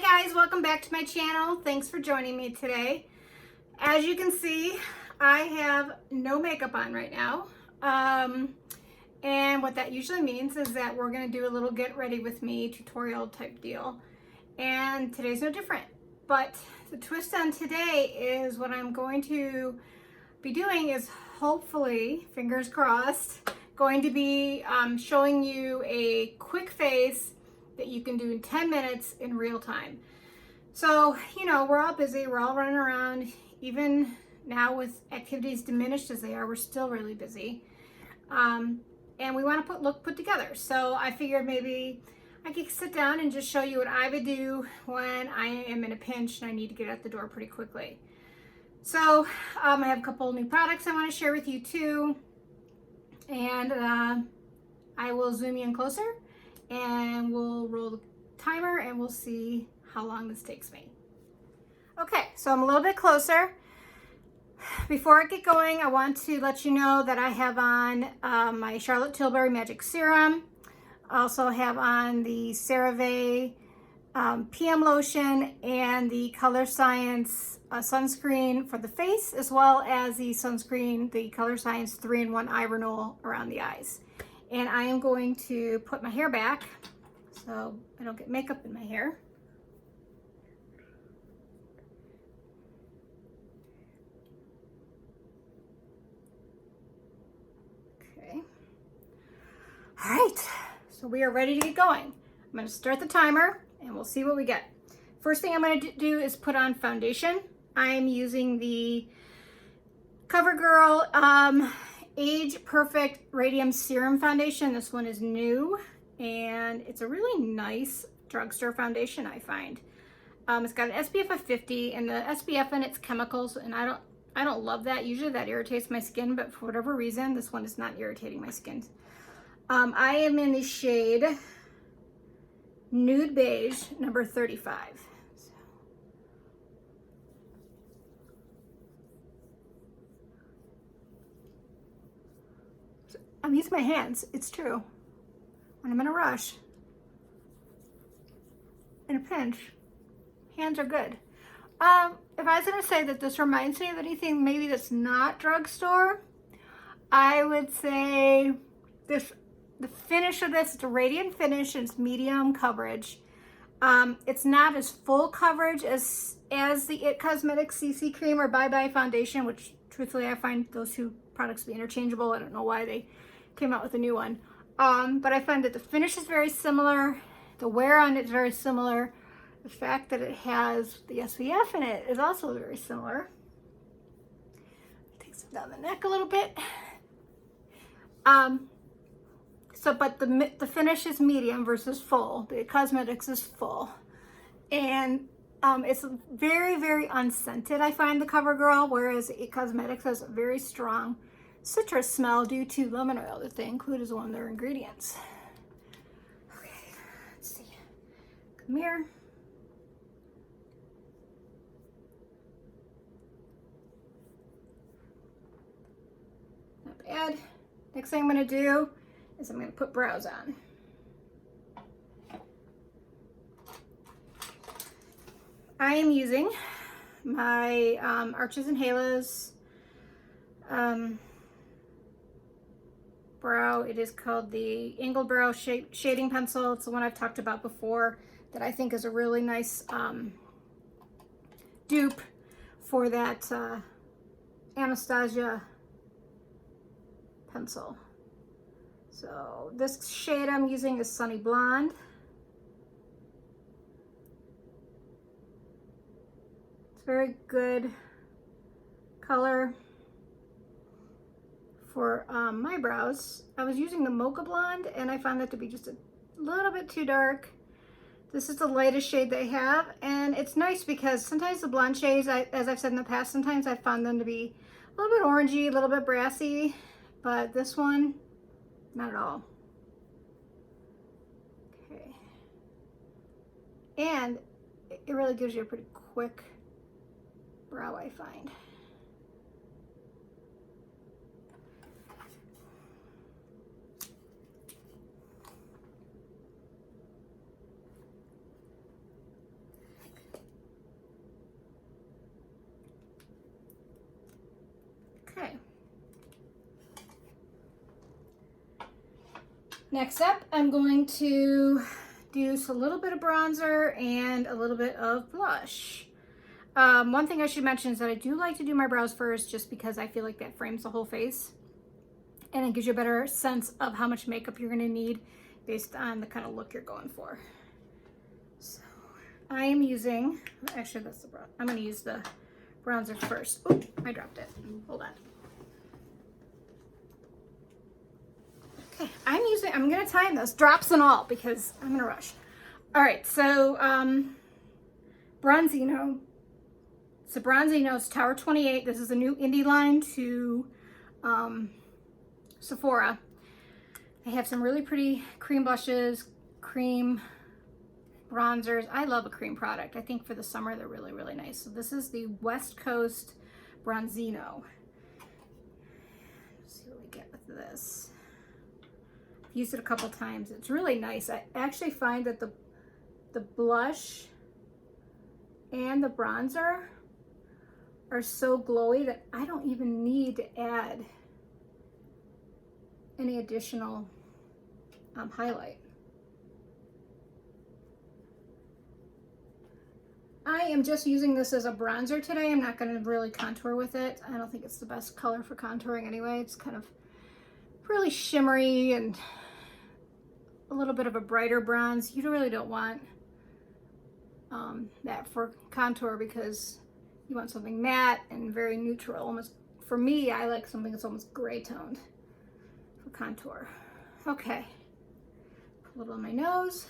Hi guys, welcome back to my channel. Thanks for joining me today. As you can see, I have no makeup on right now. And what that usually means is that we're gonna do a little get ready with me tutorial type deal. And today's no different. But the twist on today is what I'm going to be doing is hopefully, fingers crossed, going to be showing you a quick face that you can do in 10 minutes in real time. So, you know, we're all busy, we're all running around. Even now with activities diminished as they are, we're still really busy. And we want to look put together. So I figured maybe I could sit down and just show you what I would do when I am in a pinch and I need to get out the door pretty quickly. So I have a couple new products I want to share with you too. And I will zoom in closer and we'll roll the timer and we'll see how long this takes me. Okay, so I'm a little bit closer. Before I get going, I want to let you know that I have on my Charlotte Tilbury Magic Serum. I also have on the CeraVe PM lotion and the Color Science sunscreen for the face, as well as the sunscreen, the Color Science 3-in-1 Eye Renewal around the eyes. And I am going to put my hair back so I don't get makeup in my hair. Okay. All right, so we are ready to get going. I'm going to start the timer and we'll see what we get. First thing I'm going to do is put on foundation. I am using the CoverGirl Age Perfect Radium Serum Foundation. This one is new and it's a really nice drugstore foundation, I find. It's got an SPF of 50 and the SPF in it's chemicals, and I don't love that. Usually that irritates my skin, but for whatever reason this one is not irritating my skin. I am in the shade Nude Beige number 35. I'm using my hands, it's true. When I'm in a rush, in a pinch, hands are good. If I was gonna say that this reminds me of anything maybe that's not drugstore, I would say the finish of this, it's a radiant finish and it's medium coverage. It's not as full coverage as the It Cosmetics CC Cream or Bye Bye Foundation, which truthfully I find those two products to be interchangeable. I don't know why they came out with a new one. But I find that the finish is very similar. The wear on it is very similar. The fact that it has the SPF in it is also very similar. Takes it down the neck a little bit. But the finish is medium versus full. The Cosmetics is full. And it's very, very unscented, I find, the CoverGirl, whereas It Cosmetics has a very strong citrus smell due to lemon oil that they include as one of their ingredients. Okay, let's see. Come here. Not bad. Next thing I'm going to do is I'm going to put brows on. I am using my Arches and Halos brow. It is called the Angled Brow Shading Pencil. It's the one I've talked about before that I think is a really nice dupe for that Anastasia pencil. So this shade I'm using is Sunny Blonde. It's very good color for my brows. I was using the Mocha Blonde and I found that to be just a little bit too dark. This is the lightest shade they have, and it's nice because sometimes the blonde shades, as I've said in the past, sometimes I found them to be a little bit orangey, a little bit brassy, but this one, not at all. Okay. And it really gives you a pretty quick brow, I find. Next up, I'm going to do a little bit of bronzer and a little bit of blush. One thing I should mention is that I do like to do my brows first just because I feel like that frames the whole face and it gives you a better sense of how much makeup you're going to need based on the kind of look you're going for. So I am using, actually that's the brown, I'm going to use the bronzer first. Oop, I dropped it. Hold on. Okay, I'm going to time this, drops and all, because I'm going to rush. All right, so Bronzino. So Bronzino's Tower 28. This is a new indie line to Sephora. They have some really pretty cream blushes, cream bronzers. I love a cream product. I think for the summer they're really, really nice. So this is the West Coast Bronzino. Let's see what we get with this. I've used it a couple times. It's really nice. I actually find that the blush and the bronzer are so glowy that I don't even need to add any additional highlight. I am just using this as a bronzer today. I'm not going to really contour with it. I don't think it's the best color for contouring anyway. It's kind of really shimmery and a little bit of a brighter bronze. You really don't want that for contour because you want something matte and very neutral. Almost, for me, I like something that's almost gray toned for contour. Okay, put a little on my nose.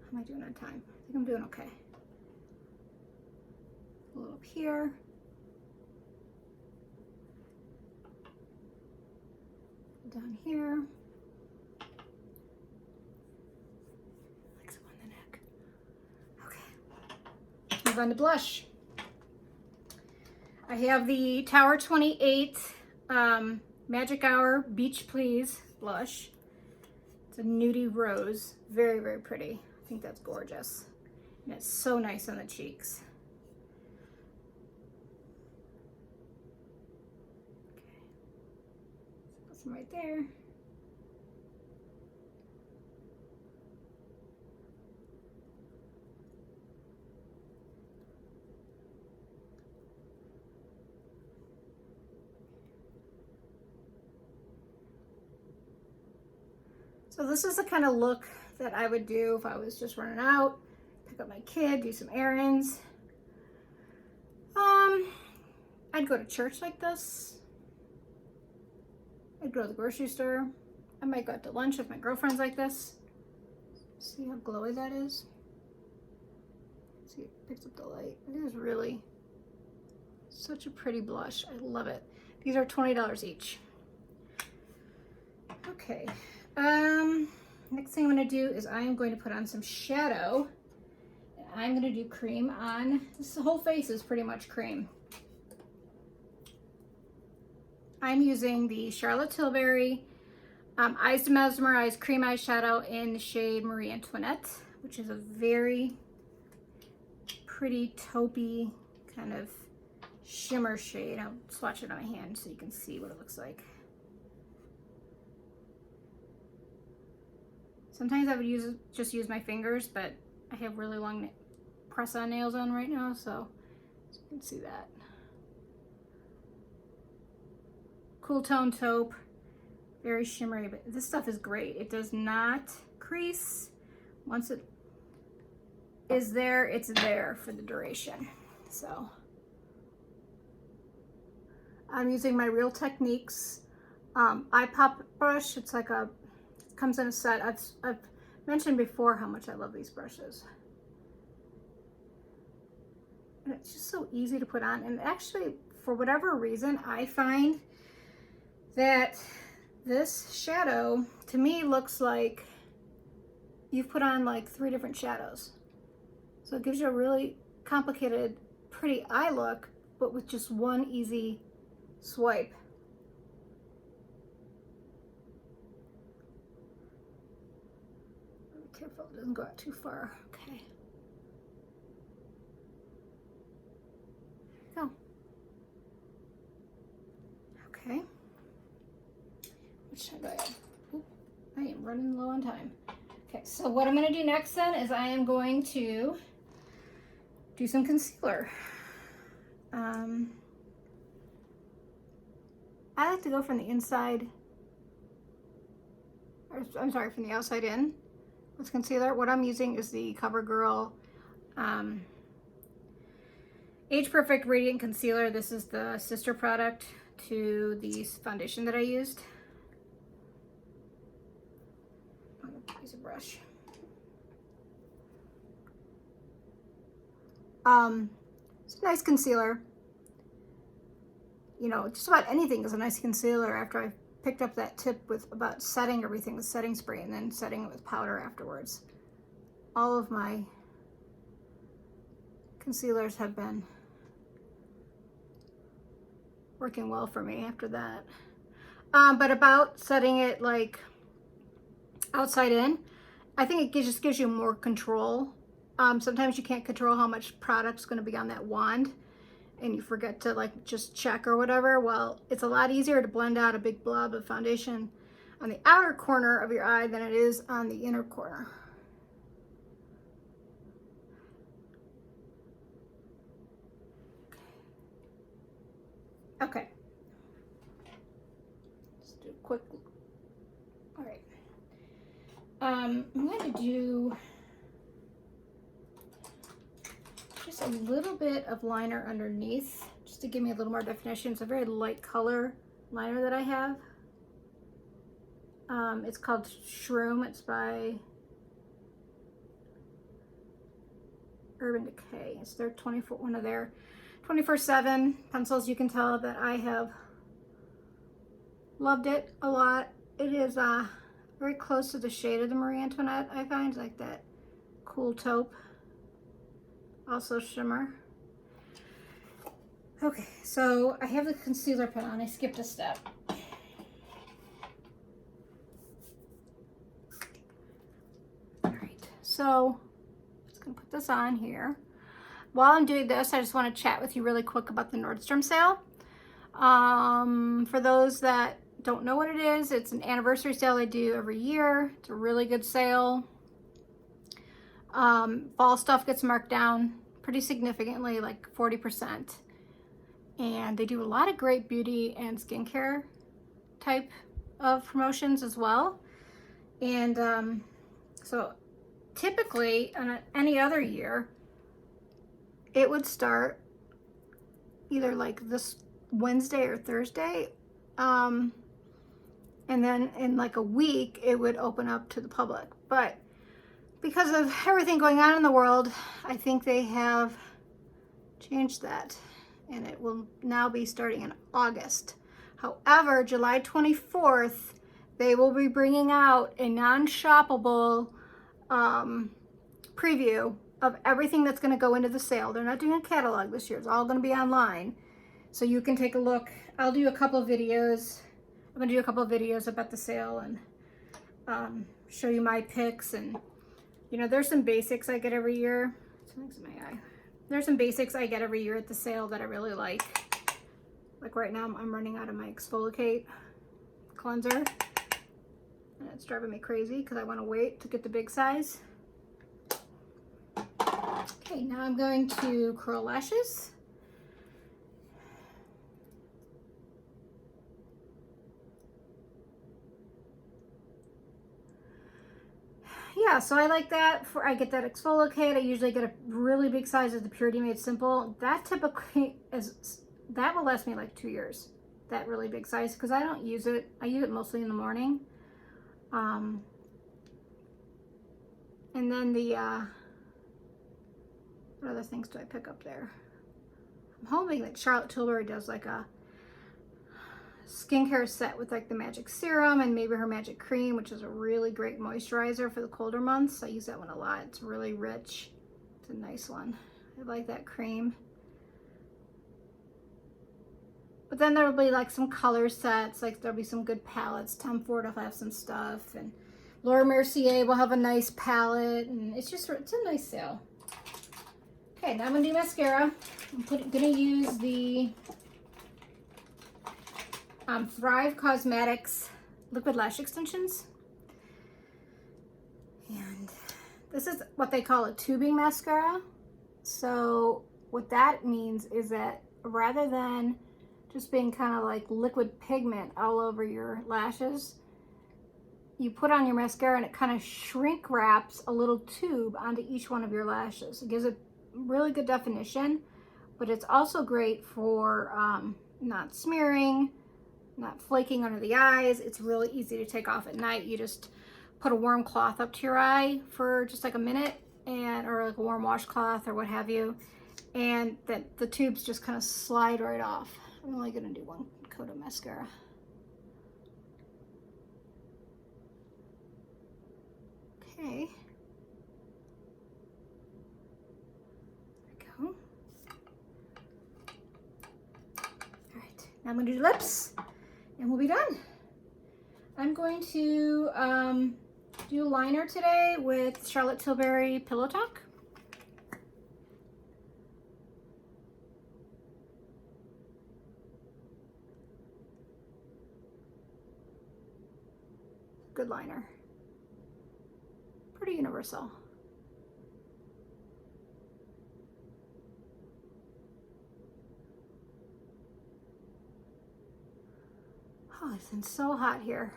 How am I doing on time? I think I'm doing okay. A little up here. Down here. Like some on the neck. Okay. Move on to blush. I have the Tower 28 Magic Hour Beach Please blush. It's a nudie rose. Very, very pretty. I think that's gorgeous. And it's so nice on the cheeks. Okay. Put some right there. So this is the kind of look that I would do if I was just running out, pick up my kid, do some errands. I'd go to church like this. I'd go to the grocery store. I might go out to lunch with my girlfriends like this. See how glowy that is? See, it picks up the light. It is really such a pretty blush. I love it. These are $20 each. Okay. Next thing I'm going to do is I am going to put on some shadow. I'm going to do cream on, this whole face is pretty much cream. I'm using the Charlotte Tilbury Eyes to Mesmerize Cream Eyeshadow in the shade Marie Antoinette, which is a very pretty taupey kind of shimmer shade. I'll swatch it on my hand so you can see what it looks like. Sometimes I would just use my fingers, but I have really long press-on nails on right now, so you can see that. Cool tone taupe, very shimmery, but this stuff is great. It does not crease. Once it is there, it's there for the duration. So I'm using my Real Techniques eye pop brush. It's like a comes in a set. I've mentioned before how much I love these brushes. And it's just so easy to put on. And actually, for whatever reason, I find that this shadow, to me, looks like you've put on like 3 different shadows. So it gives you a really complicated, pretty eye look, but with just one easy swipe. Careful it doesn't go out too far. Okay. There we go. Okay. running low on time. Okay, so what I'm going to do next then is I am going to do some concealer. I like to go from the inside, or I'm sorry, from the outside in with concealer. What I'm using is the CoverGirl Age Perfect Radiant Concealer. This is the sister product to the foundation that I used. I'm gonna use a brush. It's a nice concealer. You know, just about anything is a nice concealer after I picked up that tip with about setting everything with setting spray and then setting it with powder afterwards. All of my concealers have been working well for me after that. But about setting it like outside in, I think it just gives you more control. Sometimes you can't control how much product's going to be on that wand and you forget to like just check or whatever. Well, it's a lot easier to blend out a big blob of foundation on the outer corner of your eye than it is on the inner corner. Okay. Just do a quick, all right. I'm going to do just a little bit of liner underneath, just to give me a little more definition. It's a very light color liner that I have. It's called Serum. It's by Urban Decay. It's their one of their 24/7 pencils. You can tell that I have loved it a lot. It is very close to the shade of the Marie Antoinette, I find, like that cool taupe. Also shimmer. Okay, so I have the concealer put on. I skipped a step. All right, so I'm just gonna put this on here. While I'm doing this, I just want to chat with you really quick about the Nordstrom sale. For those that don't know what it is, it's an anniversary sale I do every year. It's a really good sale. Fall stuff gets marked down pretty significantly, like 40%. And they do a lot of great beauty and skincare type of promotions as well. And so typically on any other year, it would start either like this Wednesday or Thursday. And then in like a week, it would open up to the public. But because of everything going on in the world, I think they have changed that. And it will now be starting in August. However, July 24th, they will be bringing out a non-shoppable preview of everything that's going to go into the sale. They're not doing a catalog this year. It's all going to be online. So you can take a look. I'll do a couple of videos. I'm going to do a couple of videos about the sale and show you my picks. And, you know, there's some basics I get every year. Something's in my eye. There's some basics I get every year at the sale that I really like. Like right now, I'm running out of my Exfoliate cleanser. And it's driving me crazy because I want to wait to get the big size. Okay, now I'm going to curl lashes. Yeah, so I like that. I get that Exfoliate. I usually get a really big size of the Purity Made Simple. That typically that will last me like 2 years. That really big size, because I don't use it. I use it mostly in the morning. And then the what other things do I pick up there? I'm hoping that Charlotte Tilbury does like a skincare set with like the Magic Serum and maybe her Magic Cream, which is a really great moisturizer for the colder months. I use that one a lot. It's really rich. It's a nice one. I like that cream. But then there'll be like some color sets, like there'll be some good palettes. Tom Ford will have some stuff, and Laura Mercier will have a nice palette, and it's a nice sale. Okay, now I'm gonna do mascara. I'm gonna use the Thrive Causematics Liquid Lash Extensions. This is what they call a tubing mascara. So what that means is that rather than just being kind of like liquid pigment all over your lashes, you put on your mascara and it kind of shrink wraps a little tube onto each one of your lashes. It gives it really good definition, but it's also great for not smearing, not flaking under the eyes. It's really easy to take off at night. You just put a warm cloth up to your eye for just like a minute, and or like a warm washcloth or what have you, and that the tubes just kind of slide right off. I'm only gonna do one coat of mascara. Okay. There we go. All right, now I'm gonna do lips and we'll be done. I'm going to do a liner today with Charlotte Tilbury Pillow Talk. Good liner. Pretty universal. Oh, it's been so hot here.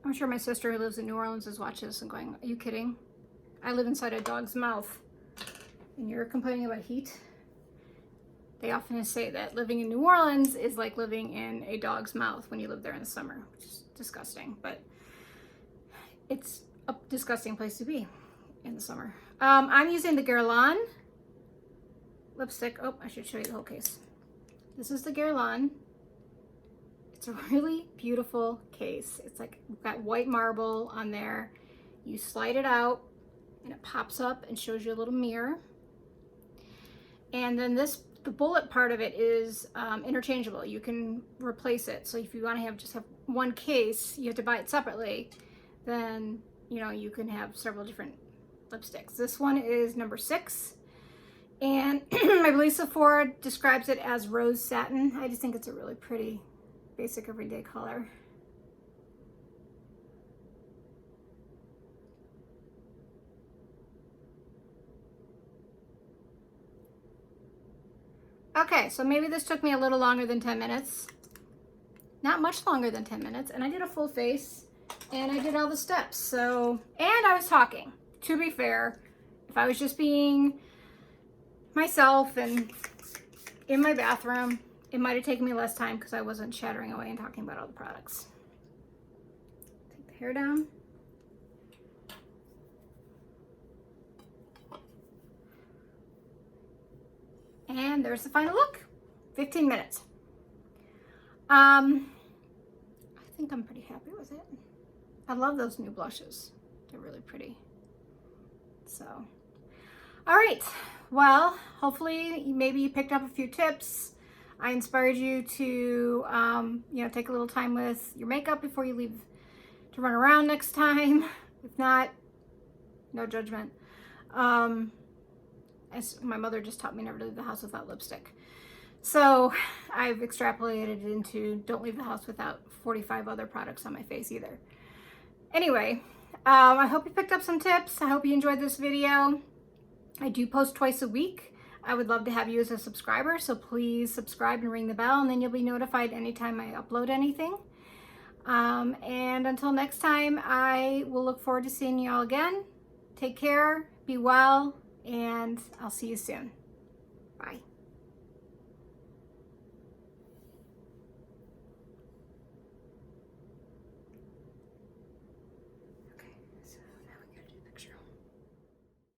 I'm sure my sister who lives in New Orleans is watching this and going, are you kidding? I live inside a dog's mouth and you're complaining about heat? They often say that living in New Orleans is like living in a dog's mouth when you live there in the summer, which is disgusting, but it's a disgusting place to be in the summer. I'm using the Guerlain lipstick. Oh, I should show you the whole case. This is the Guerlain. It's a really beautiful case. It's like got white marble on there. You slide it out and it pops up and shows you a little mirror. And then the bullet part of it is interchangeable. You can replace it. So if you want to just have one case, you have to buy it separately. Then, you know, you can have several different lipsticks. This one is number 6. And I believe Sephora describes it as rose satin. I just think it's a really pretty, basic everyday color. Okay, so maybe this took me a little longer than 10 minutes. Not much longer than 10 minutes. And I did a full face and I did all the steps. So, and I was talking. To be fair, if I was just being myself and in my bathroom, it might have taken me less time because I wasn't chattering away and talking about all the products. Take the hair down. And there's the final look. 15 minutes. I think I'm pretty happy with it. I love those new blushes. They're really pretty. So, all right. Well, hopefully maybe you picked up a few tips. I inspired you to, you know, take a little time with your makeup before you leave to run around next time. If not, no judgment. As my mother just taught me never to leave the house without lipstick. So I've extrapolated it into don't leave the house without 45 other products on my face either. Anyway, I hope you picked up some tips. I hope you enjoyed this video. I do post twice a week. I would love to have you as a subscriber, so please subscribe and ring the bell, and then you'll be notified anytime I upload anything. And until next time, I will look forward to seeing you all again. Take care, be well, and I'll see you soon. Bye.